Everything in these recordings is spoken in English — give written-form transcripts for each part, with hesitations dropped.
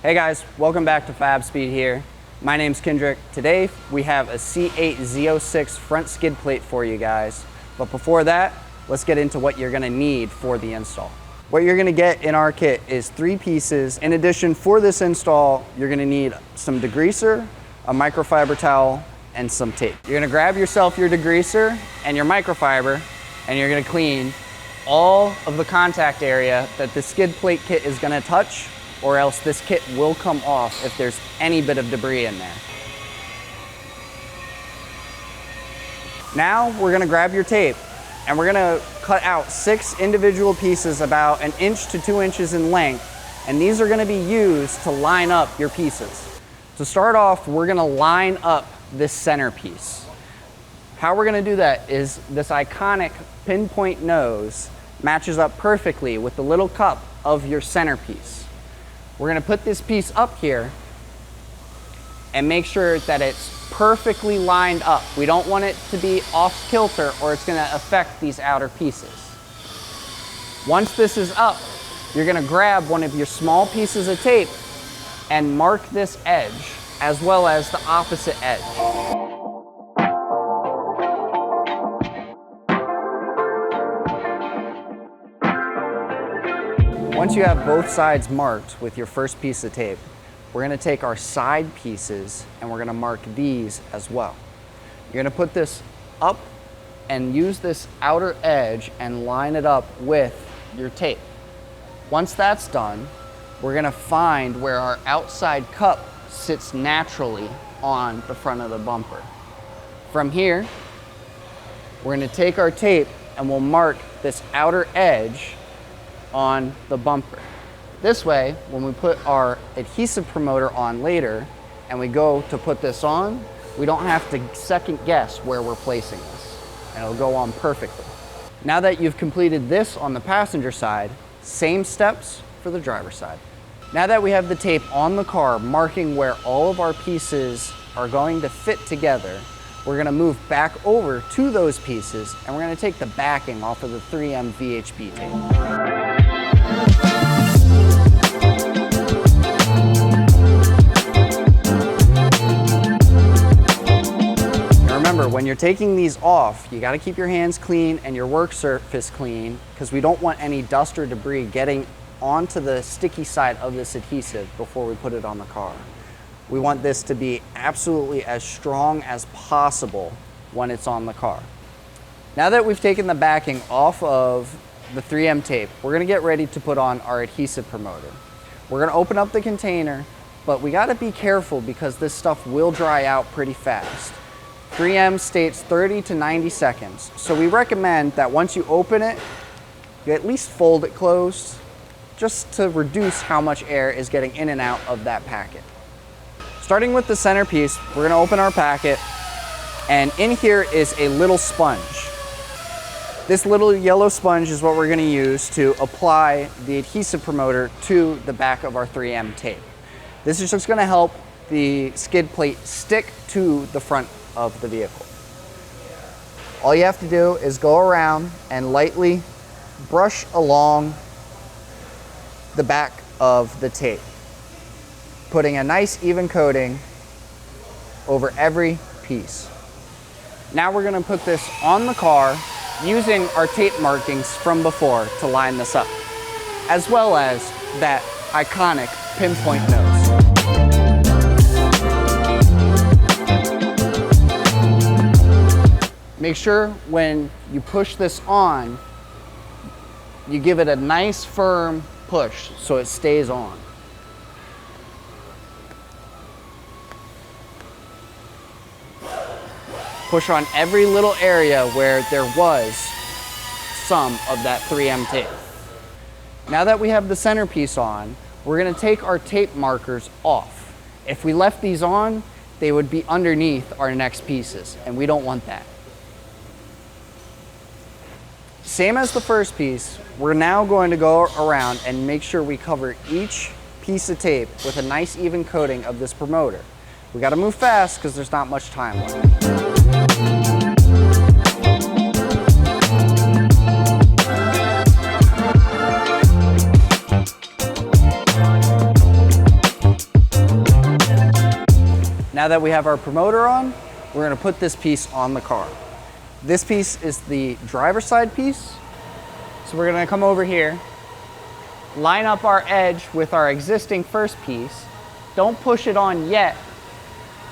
Hey guys, welcome back to Fabspeed here. My name's Kindrick. Today we have a C8 Z06 front skid plate for you guys. But before that, let's get into what you're gonna need for the install. What you're gonna get in our kit is 3 pieces. In addition, for this install, you're gonna need some degreaser, a microfiber towel, and some tape. You're gonna grab yourself your degreaser and your microfiber, and you're gonna clean all of the contact area that the skid plate kit is gonna touch, or else this kit will come off if there's any bit of debris in there. Now we're gonna grab your tape and we're gonna cut out 6 individual pieces about 1 inch to 2 inches in length, and these are gonna be used to line up your pieces. To start off, we're gonna line up this center piece. How we're gonna do that is this iconic pinpoint nose matches up perfectly with the little cup of your centerpiece. We're gonna put this piece up here and make sure that it's perfectly lined up. We don't want it to be off kilter or it's gonna affect these outer pieces. Once this is up, you're gonna grab one of your small pieces of tape and mark this edge as well as the opposite edge. Once you have both sides marked with your first piece of tape, we're gonna take our side pieces and we're gonna mark these as well. You're gonna put this up and use this outer edge and line it up with your tape. Once that's done, we're gonna find where our outside cup sits naturally on the front of the bumper. From here, we're gonna take our tape and we'll mark this outer edge on the bumper. This way, when we put our adhesive promoter on later and we go to put this on, we don't have to second guess where we're placing this, and it'll go on perfectly. Now that you've completed this on the passenger side, same steps for the driver's side. Now that we have the tape on the car marking where all of our pieces are going to fit together, we're gonna move back over to those pieces and we're gonna take the backing off of the 3M VHB tape. Remember, when you're taking these off, you got to keep your hands clean and your work surface clean, because we don't want any dust or debris getting onto the sticky side of this adhesive before we put it on the car. We want this to be absolutely as strong as possible when it's on the car. Now that we've taken the backing off of the 3M tape, we're going to get ready to put on our adhesive promoter. We're going to open up the container, but we got to be careful because this stuff will dry out pretty fast. 3M states 30 to 90 seconds. So we recommend that once you open it, you at least fold it closed, just to reduce how much air is getting in and out of that packet. Starting with the centerpiece, we're gonna open our packet, and in here is a little sponge. This little yellow sponge is what we're gonna use to apply the adhesive promoter to the back of our 3M tape. This is just gonna help the skid plate stick to the front of the vehicle. All you have to do is go around and lightly brush along the back of the tape, putting a nice even coating over every piece. Now we're going to put this on the car using our tape markings from before to line this up, as well as that iconic pinpoint nose. Make sure when you push this on, you give it a nice firm push so it stays on. Push on every little area where there was some of that 3M tape. Now that we have the centerpiece on, we're gonna take our tape markers off. If we left these on, they would be underneath our next pieces, and we don't want that. Same as the first piece, we're now going to go around and make sure we cover each piece of tape with a nice even coating of this promoter. We gotta move fast because there's not much time left. Now that we have our promoter on, we're gonna put this piece on the car. This piece is the driver's side piece. So we're gonna come over here, line up our edge with our existing first piece. Don't push it on yet,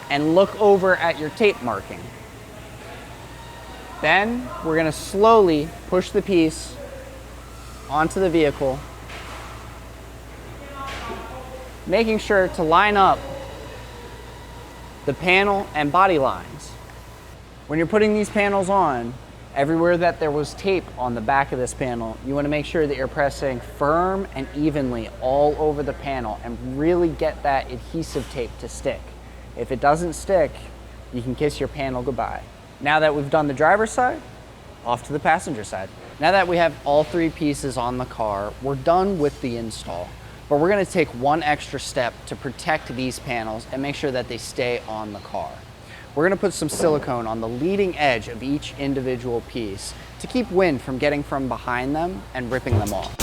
and look over at your tape marking. Then we're gonna slowly push the piece onto the vehicle, making sure to line up the panel and body lines. When you're putting these panels on, everywhere that there was tape on the back of this panel, you want to make sure that you're pressing firm and evenly all over the panel and really get that adhesive tape to stick. If it doesn't stick, you can kiss your panel goodbye. Now that we've done the driver's side, off to the passenger side. Now that we have all three pieces on the car, we're done with the install. But we're going to take one extra step to protect these panels and make sure that they stay on the car. We're going to put some silicone on the leading edge of each individual piece to keep wind from getting from behind them and ripping them off.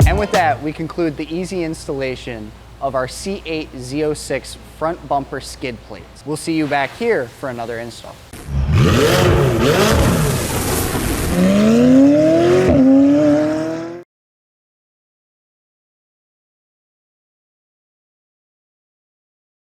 And with that, we conclude the easy installation of our C8 Z06 front bumper skid plates. We'll see you back here for another install.